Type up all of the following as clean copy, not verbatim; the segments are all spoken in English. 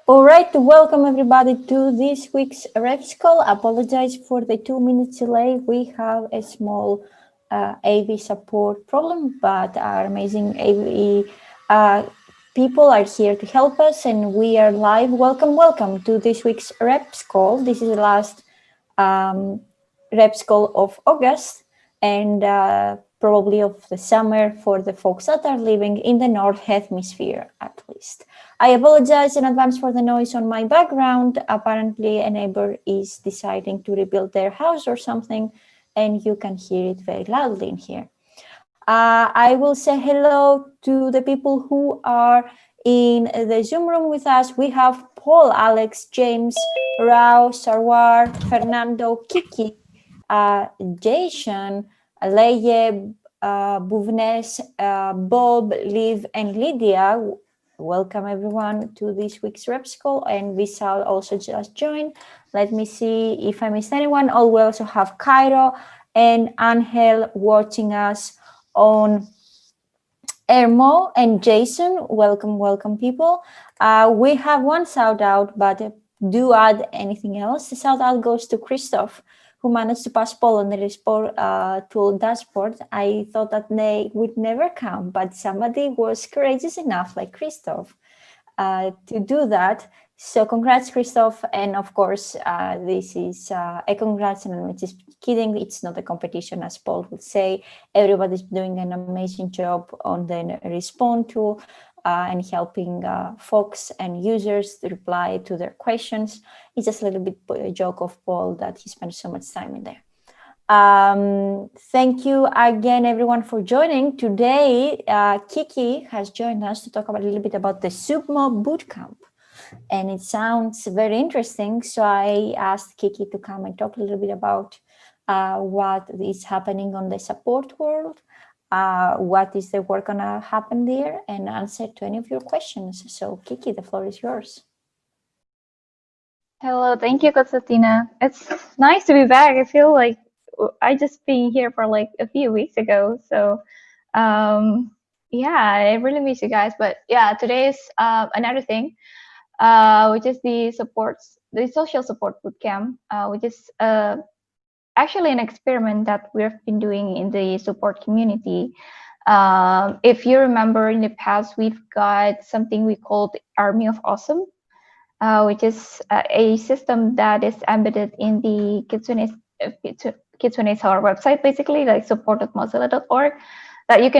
All right, welcome everybody to this week's Reps call. Apologize for the 2 minutes delay. We have a small AV support problem, but our amazing AV people are here to help us, and we are live. Welcome to this week's Reps call. This is the last Reps call of August, and probably of the summer for the folks that are living in the North Hemisphere, at least. I apologize in advance for the noise on my background. Apparently, a neighbor is deciding to rebuild their house or something, and you can hear it very loudly in here. I will say hello to the people who are in the Zoom room with us. We have Paul, Alex, James, Rao, Sarwar, Fernando, Kiki, Jason, Leye, Buvnes, Bob, Liv, and Lydia. Welcome everyone to this week's Reps call, and Vishal also just joined. Let me see if I missed anyone. Oh, we also have Cairo and Angel watching us on Ermo and Jason. Welcome people. We have one shout out, but do add anything else. The shout out goes to Christoph, who managed to pass Paul on the Resport tool dashboard. I thought that they would never come, but somebody was courageous enough, like Christoph, to do that. So congrats, Christoph. And of course, this is a congrats, and I'm just kidding. It's not a competition, as Paul would say. Everybody's doing an amazing job on the Respond tool and helping folks and users to reply to their questions. It's just a little bit a joke of Paul that he spent so much time in there. Thank you again, everyone, for joining. Today, Kiki has joined us to talk about a little bit about the Submo Bootcamp. And it sounds very interesting. So I asked Kiki to come and talk a little bit about what is happening on the support world, what is the work gonna happen there, and answer to any of your questions. So Kiki, the floor is yours. Hello, thank you, Konstantina. It's nice to be back. I feel like I just been here for like a few weeks ago. So yeah, I really miss you guys. But yeah, today is another thing, which is the social support bootcamp, which is actually an experiment that we've been doing in the support community. If you remember in the past, we've got something we called Army of Awesome, which is a system that is embedded in the Kitsune Sour website, basically like support.mozilla.org, that you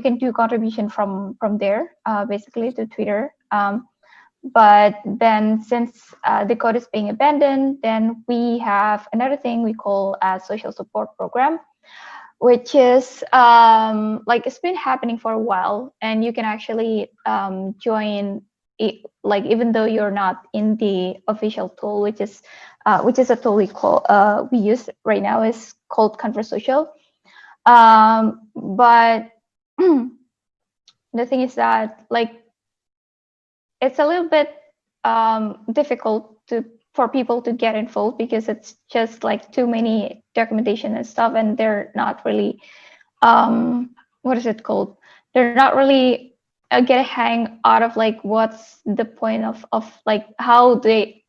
can do contribution from there, basically to Twitter. But then since the code is being abandoned, then we have another thing we call a social support program, which is like it's been happening for a while, and you can actually join it, like even though you're not in the official tool, which is a tool we use right now is called Conversocial. But the thing is that like it's a little bit difficult for people to get involved because it's just like too many documentation and stuff, and they're not really what is it called? They're not really get a hang out of like what's the point of like how they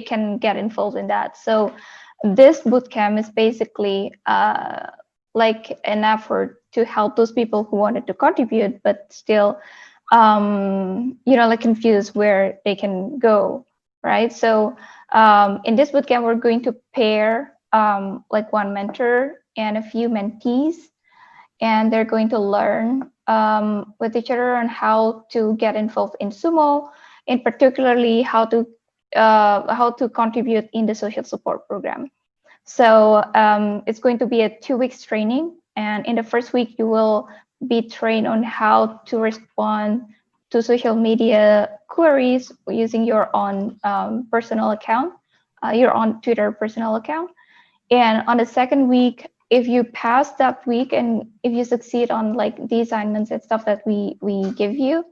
can get involved in that. So this bootcamp is basically like an effort to help those people who wanted to contribute but still like confused where they can go, right? So in this bootcamp, we're going to pair like one mentor and a few mentees, and they're going to learn with each other on how to get involved in Sumo, and particularly how to contribute in the social support program. So it's going to be a 2 weeks training, and in the first week you will be trained on how to respond to social media queries using your own personal account, your own Twitter personal account. And on the second week, if you pass that week and if you succeed on like the assignments and stuff that we give you,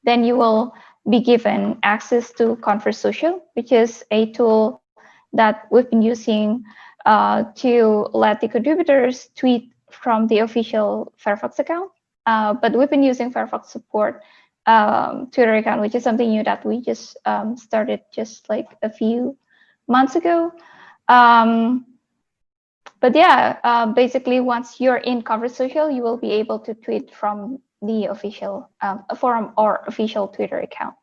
then you will be given access to Conversocial, which is a tool that we've been using to let the contributors tweet from the official Firefox account. But we've been using Firefox support Twitter account, which is something new that we just started just like a few months ago. But yeah, basically once you're in Coverage Social, you will be able to tweet from the official forum or official Twitter account.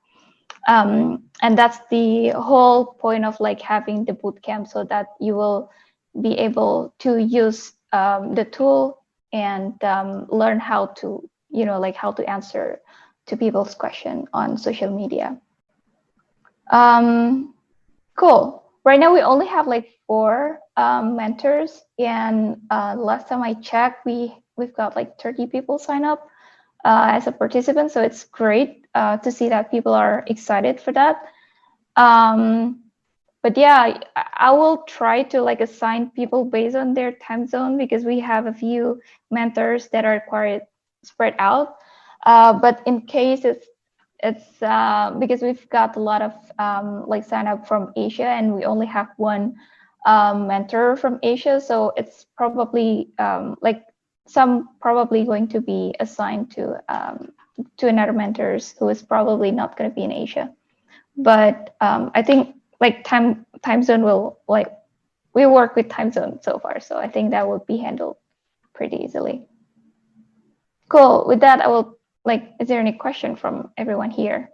And that's the whole point of like having the bootcamp, so that you will be able to use the tool and learn how to, like how to answer to people's question on social media. Cool. Right now we only have like 4 mentors, and last time I checked, we've got like 30 people sign up as a participant. So it's great to see that people are excited for that. But yeah, I will try to like assign people based on their time zone, because we have a few mentors that are quite spread out. But in case it's because we've got a lot of like sign up from Asia, and we only have 1 mentor from Asia, so it's probably like some probably going to be assigned to another mentors who is probably not going to be in Asia. But I think like time zone will, like, we work with time zone so far, so I think that will be handled pretty easily. Cool. With that, I will like, is there any question from everyone here?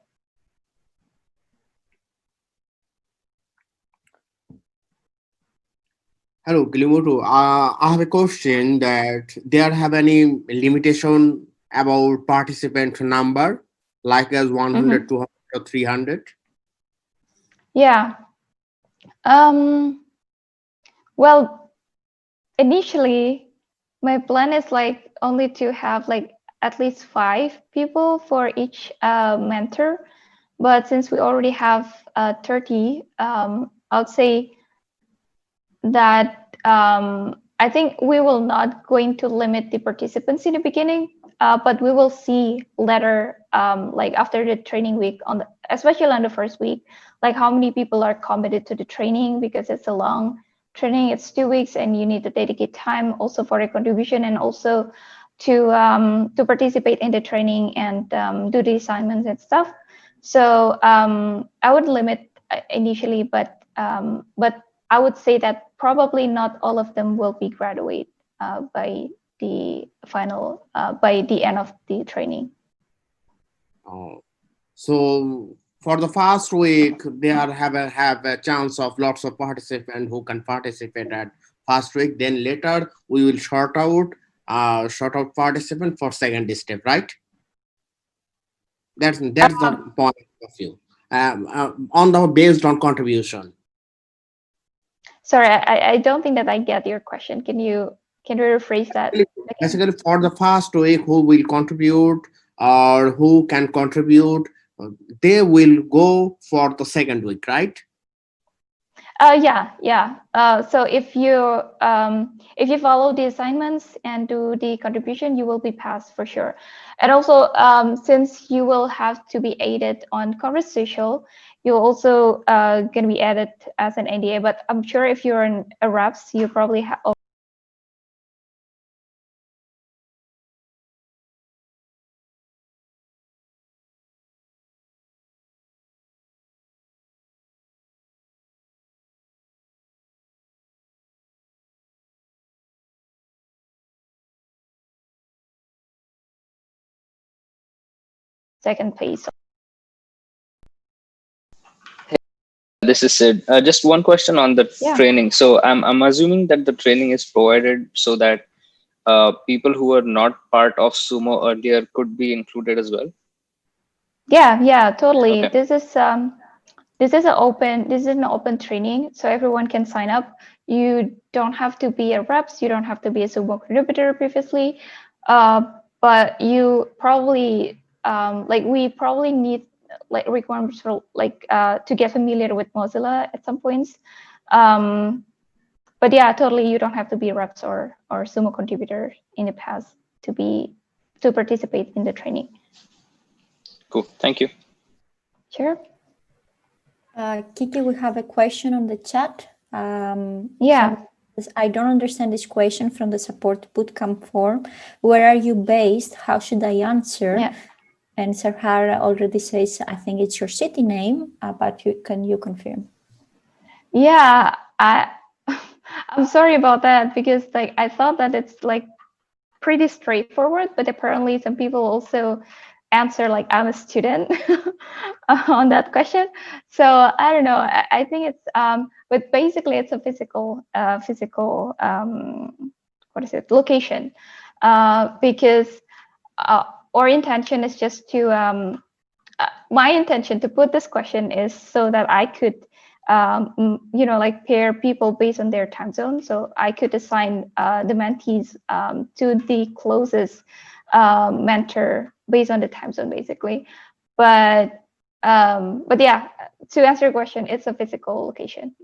Hello, Gilimoto. I have a question that there have any limitation about participant number, like as 100, 200, or 300? Yeah. Well, initially, my plan is like only to have like at least 5 people for each mentor. But since we already have 30, I would say that I think we will not going to limit the participants in the beginning, but we will see later, like after the training week, especially on the first week, like how many people are committed to the training, because it's a long training. It's 2 weeks, and you need to dedicate time also for the contribution, and also to participate in the training and do the assignments and stuff. So I would limit initially, but I would say that probably not all of them will be graduate by the final, by the end of the training. Oh, so for the first week, they have a chance of lots of participants who can participate at first week. Then later we will sort out participant for second step, right? That's the point of view. On the based on contribution. Sorry, I don't think that I get your question. Can you rephrase that? Basically, for the first week, who will contribute or who can contribute, they will go for the second week, right? Yeah. So if you follow the assignments and do the contribution, you will be passed for sure. And also, since you will have to be added on Coverage Social, you're also going to be added as an NDA. But I'm sure if you're in a reps, you probably have. Second phase. This is Sid. Just one question on the training. So I'm assuming that the training is provided so that people who are not part of Sumo earlier could be included as well. Yeah, totally. Okay. This is an open training, so everyone can sign up. You don't have to be a reps. You don't have to be a Sumo contributor previously, but you probably we probably need like requirements for to get familiar with Mozilla at some points. But yeah, totally, you don't have to be a reps or Sumo contributor in the past to participate in the training. Cool. Thank you. Sure. Kiki, we have a question on the chat. Yeah. I don't understand this question from the support bootcamp form. Where are you based? How should I answer? Yeah. And Sarhara already says, I think it's your city name, but can you confirm? Yeah, I'm sorry about that, because like I thought that it's like pretty straightforward, but apparently some people also answer like I'm a student on that question. So I don't know. I think it's but basically it's a physical what is it, location, because our intention is just to my intention to put this question is so that I could like pair people based on their time zone. So I could assign the mentees to the closest mentor based on the time zone, basically. But yeah, to answer your question, it's a physical location.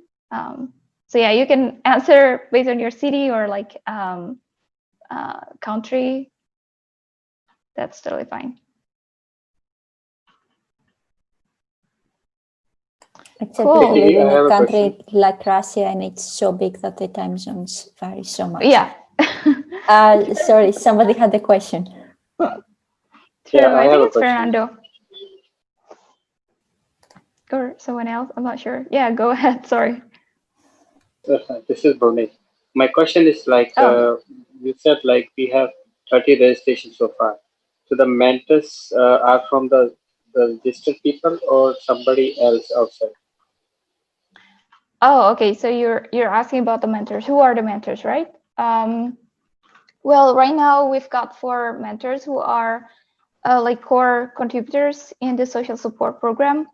So yeah, you can answer based on your city or like country. That's totally fine. Except Cool. if you live in I have a a country like Russia and it's so big that the time zones vary so much. Yeah. Sorry, somebody had a question. True. Yeah, I I have think a it's question. Fernando. Or someone else. I'm not sure. Yeah, go ahead. Sorry. This is Brunei. My question is like, Oh. you said like we have 30 registrations so far. So the mentors are from the registered people or somebody else outside? Oh, okay. So you're asking about the mentors. Who are the mentors, right? Well, right now we've got 4 mentors who are like core contributors in the social support program.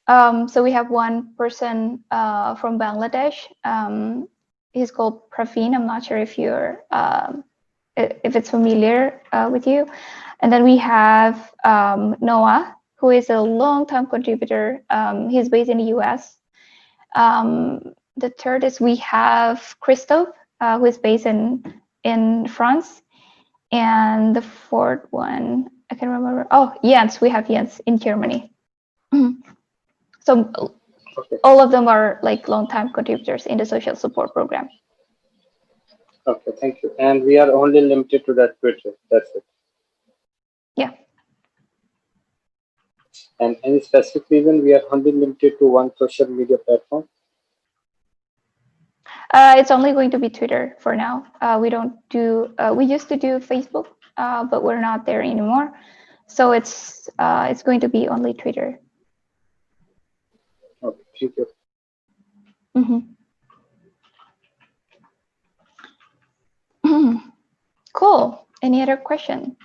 So we have one person from Bangladesh. He's called Praveen. I'm not sure if you're if it's familiar with you. And then we have Noah, who is a long-time contributor. He's based in the US. The third is we have Christophe, who is based in France. And the fourth one, I can remember. Oh, Jens, we have Jens in Germany. So Okay. all of them are like long-time contributors in the social support program. Okay, thank you. And we are only limited to that Twitter. That's it. Yeah. And any specific reason we are only limited to one social media platform? It's only going to be Twitter for now. We don't do. We used to do Facebook, but we're not there anymore. So it's going to be only Twitter. Okay, thank you. Cool. Any other question?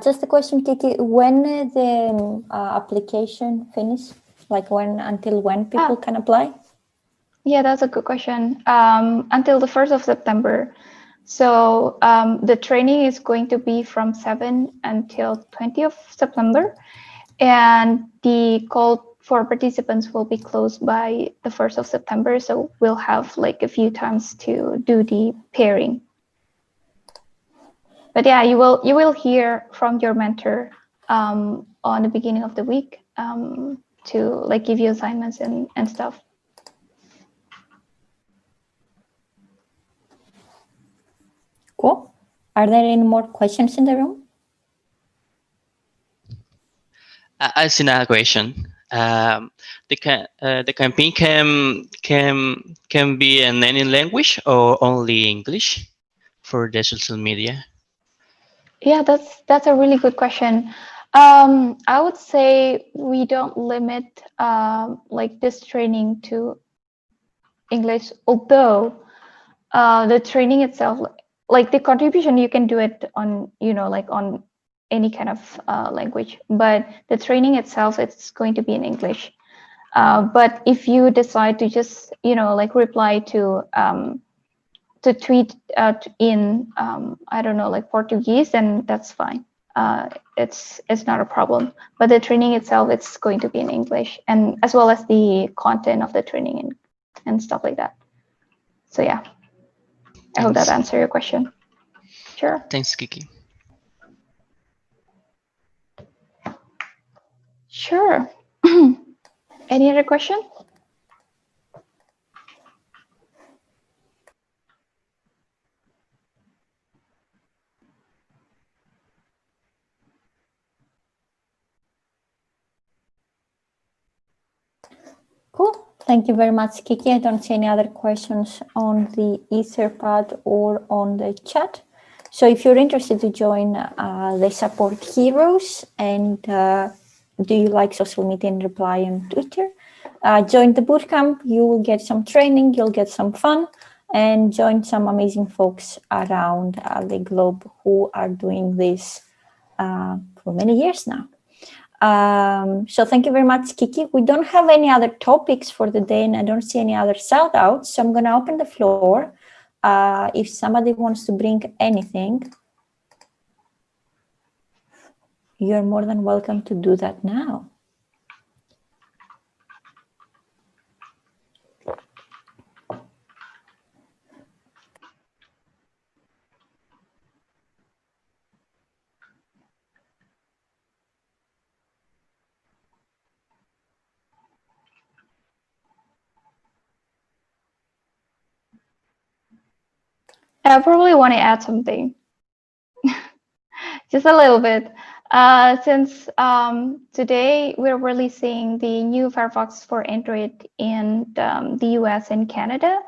Just a question, Kiki. When the application finish? Like until when people can apply? Yeah, that's a good question. Until the 1st of September. So the training is going to be from 7 until 20th of September. And the call for participants will be closed by the 1st of September. So we'll have like a few times to do the pairing. But yeah, you will hear from your mentor on the beginning of the week to like give you assignments and stuff. Cool. Are there any more questions in the room? I see another question. The campaign can be in any language or only English for the social media? Yeah, that's a really good question. I would say we don't limit like this training to English, although the training itself, like the contribution, you can do it on like on any kind of language, but the training itself, it's going to be in English. But if you decide to just like reply to tweet in I don't know, like Portuguese, then that's fine. It's not a problem. But the training itself, it's going to be in English, and as well as the content of the training and stuff like that. So yeah, I hope that answered your question. Sure. Thanks, Kiki. Sure. Any other question? Cool. Thank you very much, Kiki. I don't see any other questions on the Etherpad or on the chat. So if you're interested to join the Support Heroes and do you like social media and reply on Twitter, join the bootcamp. You will get some training, you'll get some fun, and join some amazing folks around the globe who are doing this for many years now. So thank you very much, Kiki. We don't have any other topics for the day, and I don't see any other shout outs. So I'm going to open the floor. If somebody wants to bring anything, you're more than welcome to do that now. I probably want to add something, just a little bit. Since today we're releasing the new Firefox for Android in the US and Canada,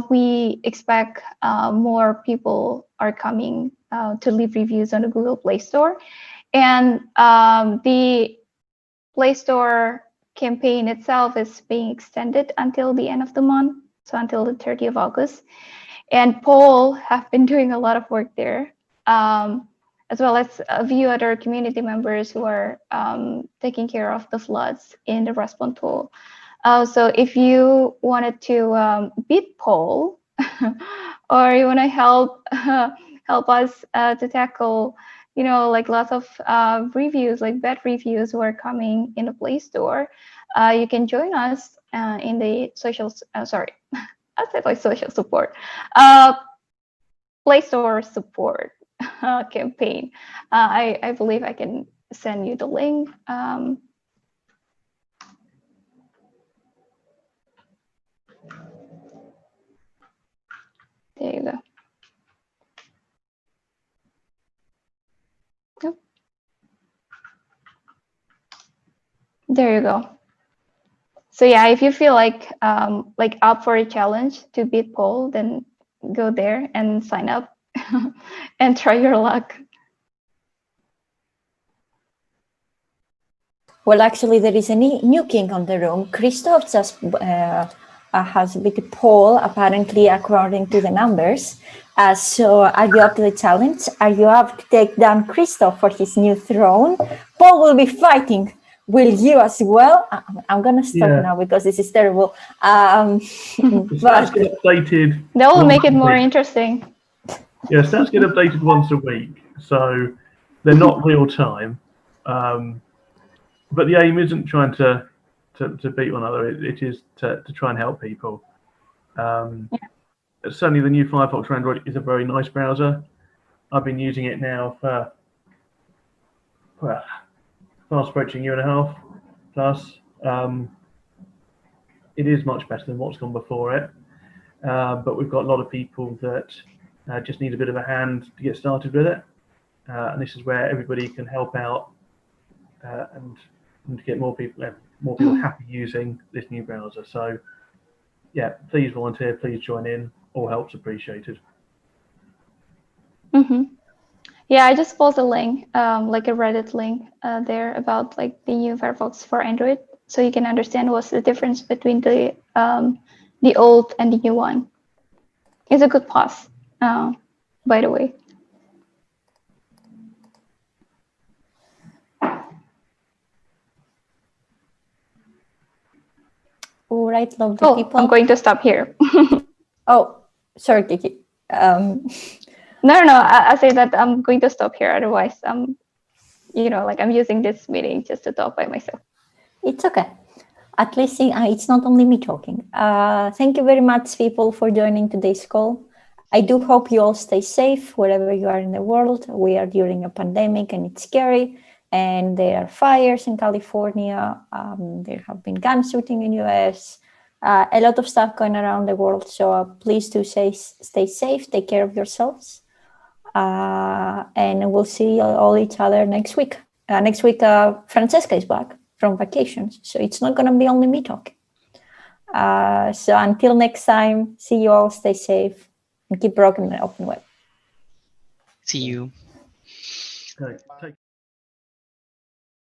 we expect more people are coming to leave reviews on the Google Play Store. And the Play Store campaign itself is being extended until the end of the month, so until the 30th of August. And Paul have been doing a lot of work there, as well as a few other community members who are taking care of the floods in the Respond tool. So if you wanted to beat Paul, or you want to help us to tackle, like lots of reviews, like bad reviews who are coming in the Play Store, you can join us in the social support, Play Store support campaign. I believe I can send you the link. There you go. Yep. There you go. So yeah, if you feel like up for a challenge to beat Paul, then go there and sign up and try your luck. Well, actually, there is a new king on the room. Christoph just has beat Paul, apparently, according to the numbers. So are you up to the challenge? Are you up to take down Christoph for his new throne? Paul will be fighting. Will you as well? I'm going to stop now because this is terrible. But Stats get updated. That will make it more interesting. Yeah, stats get updated once a week, so they're not real time. But the aim isn't trying to beat one another. It is to try and help people. Certainly, the new Firefox for Android is a very nice browser. I've been using it now for fast approaching a year and a half plus. It is much better than what's gone before it, but we've got a lot of people that just need a bit of a hand to get started with it, and this is where everybody can help out and to get more people happy using this new browser. So yeah, please volunteer, please join in. All help's appreciated. Mm-hmm. Yeah, I just posted a link, like a Reddit link there about like the new Firefox for Android, so you can understand what's the difference between the old and the new one. It's a good pause, by the way. all right, lovely people. I'm going to stop here. Oh, sorry, Kiki. No. I say that I'm going to stop here. Otherwise, I'm using this meeting just to talk by myself. It's okay. At least it's not only me talking. Thank you very much, people, for joining today's call. I do hope you all stay safe wherever you are in the world. We are during a pandemic and it's scary. and there are fires in California. There have been gun shooting in US. A lot of stuff going around the world. So please do stay safe, take care of yourselves. And we'll see all each other next week. Next week, Francesca is back from vacations, so it's not going to be only me talking. So until next time, see you all, stay safe, and keep rocking the open web. See you. Okay, take